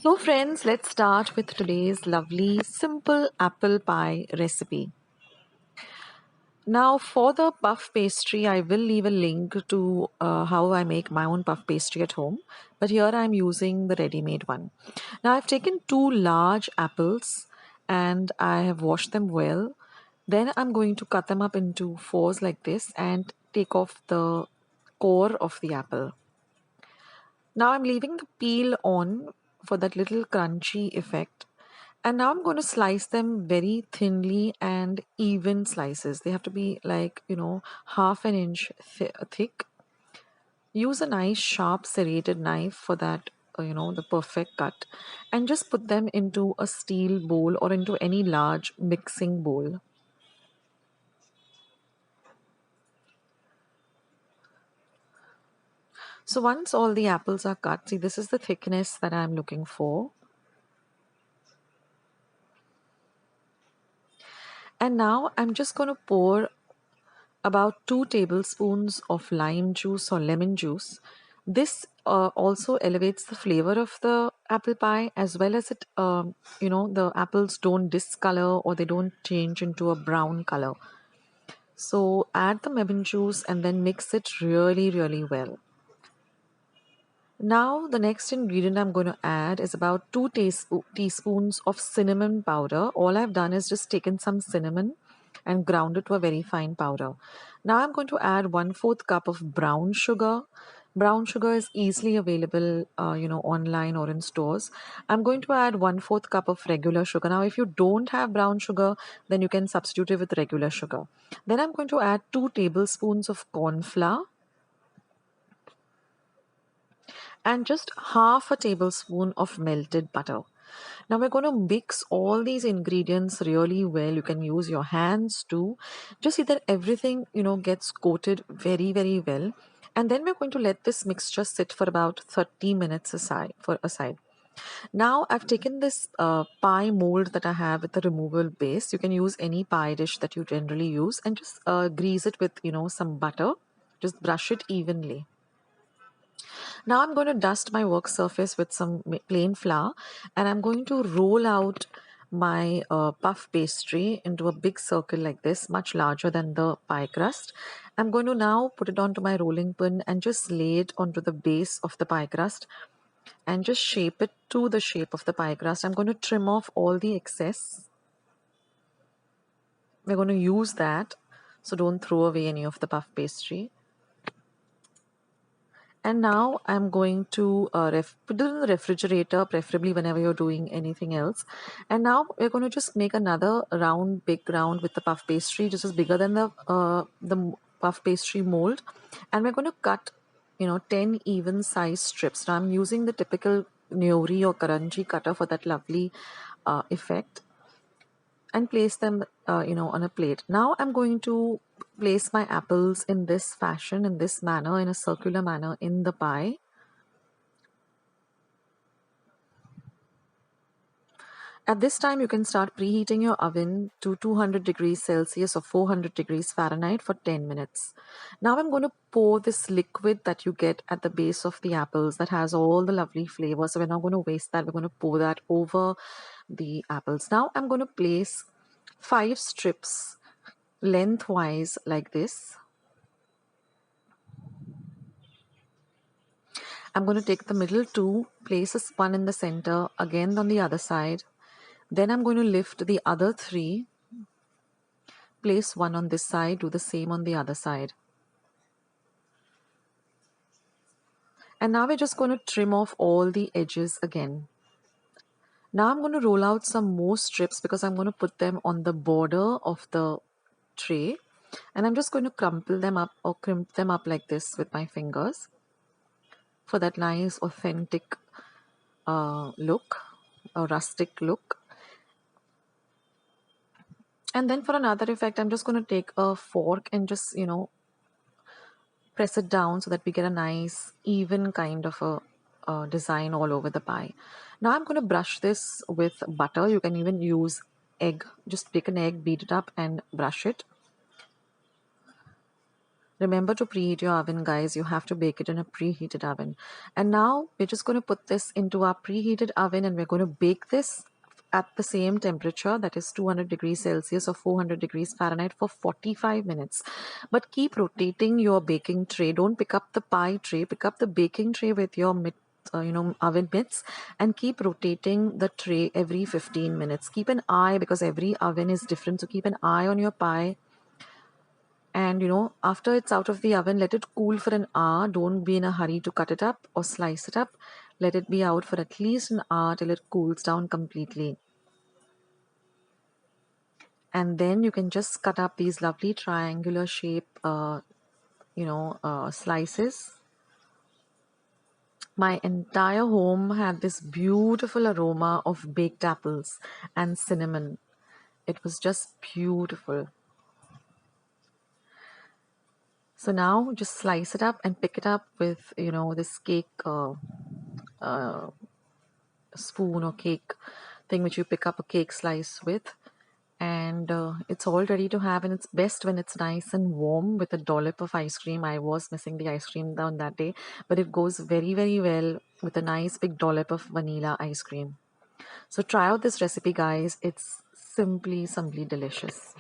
So, friends, let's start with today's lovely simple apple pie recipe. Now, for the puff pastry, I will leave a link to how I make my own puff pastry at home, but here I'm using the ready made one. Now, I've taken two large apples and I have washed them well. Then I'm going to cut them up into fours like this and take off the core of the apple. Now I'm leaving the peel on for that little crunchy effect. And now I'm going to slice them very thinly and even slices. They have to be like, half an inch thick. Use a nice sharp serrated knife for that, the perfect cut. And just put them into a steel bowl or into any large mixing bowl. So once all the apples are cut, see, this is the thickness that I'm looking for. And now I'm just going to pour about 2 tablespoons of lime juice or lemon juice. This also elevates the flavor of the apple pie, as well as the apples don't discolor or they don't change into a brown color. So add the lemon juice and then mix it really, really well. Now, the next ingredient I'm going to add is about 2 teaspoons of cinnamon powder. All I've done is just taken some cinnamon and ground it to a very fine powder. Now, I'm going to add 1/4 cup of brown sugar. Brown sugar is easily available, online or in stores. I'm going to add 1/4 cup of regular sugar. Now, if you don't have brown sugar, then you can substitute it with regular sugar. Then I'm going to add 2 tablespoons of corn flour and just half a tablespoon of melted butter. Now we're going to mix all these ingredients really well. You can use your hands too. Just see that everything, gets coated very, very well. And then we're going to let this mixture sit for about 30 minutes aside. Now I've taken this pie mold that I have with the removable base. You can use any pie dish that you generally use and just grease it with, some butter. Just brush it evenly. Now I'm going to dust my work surface with some plain flour and I'm going to roll out my puff pastry into a big circle like this, much larger than the pie crust. I'm going to now put it onto my rolling pin and just lay it onto the base of the pie crust and just shape it to the shape of the pie crust. I'm going to trim off all the excess. We're going to use that, so don't throw away any of the puff pastry. And now I'm going to put it in the refrigerator, preferably whenever you're doing anything else. And now we're going to just make another big round with the puff pastry, just as bigger than the puff pastry mold. And we're going to cut, 10 even size strips. Now I'm using the typical Nyori or Karanji cutter for that lovely effect, and place them on a plate. Now I'm going to place my apples in this fashion, in this manner, in a circular manner in the pie. At this time, you can start preheating your oven to 200 degrees Celsius or 400 degrees Fahrenheit for 10 minutes. Now I'm going to pour this liquid that you get at the base of the apples that has all the lovely flavors. So we're not going to waste that. We're going to pour that over the apples. Now I'm going to place 5 strips lengthwise like this. I'm going to take the middle two, place one in the center, again on the other side. Then I'm going to lift the other 3, place one on this side, do the same on the other side. And now we're just going to trim off all the edges again. Now I'm going to roll out some more strips because I'm going to put them on the border of the tray. And I'm just going to crumple them up or crimp them up like this with my fingers for that nice authentic look, a rustic look. And then for another effect, I'm just going to take a fork and just, press it down so that we get a nice, even kind of a design all over the pie. Now I'm going to brush this with butter. You can even use egg. Just take an egg, beat it up and brush it. Remember to preheat your oven, guys. You have to bake it in a preheated oven. And now we're just going to put this into our preheated oven and we're going to bake this at the same temperature, that is 200 degrees Celsius or 400 degrees Fahrenheit, for 45 minutes. But keep rotating your baking tray. Don't pick up the pie tray, pick up the baking tray with your oven mitts, and keep rotating the tray every 15 minutes. Keep an eye, because every oven is different, so keep an eye on your pie. And after it's out of the oven, let it cool for an hour. Don't be in a hurry to cut it up or slice it up. Let it be out for at least an hour till it cools down completely. And then you can just cut up these lovely triangular shape slices. My entire home had this beautiful aroma of baked apples and cinnamon. It was just beautiful. So now just slice it up and pick it up with this cake spoon or cake thing which you pick up a cake slice with. And it's all ready to have, and it's best when it's nice and warm with a dollop of ice cream. I was missing the ice cream down that day, but it goes very, very well with a nice big dollop of vanilla ice cream. So try out this recipe, guys. It's simply delicious.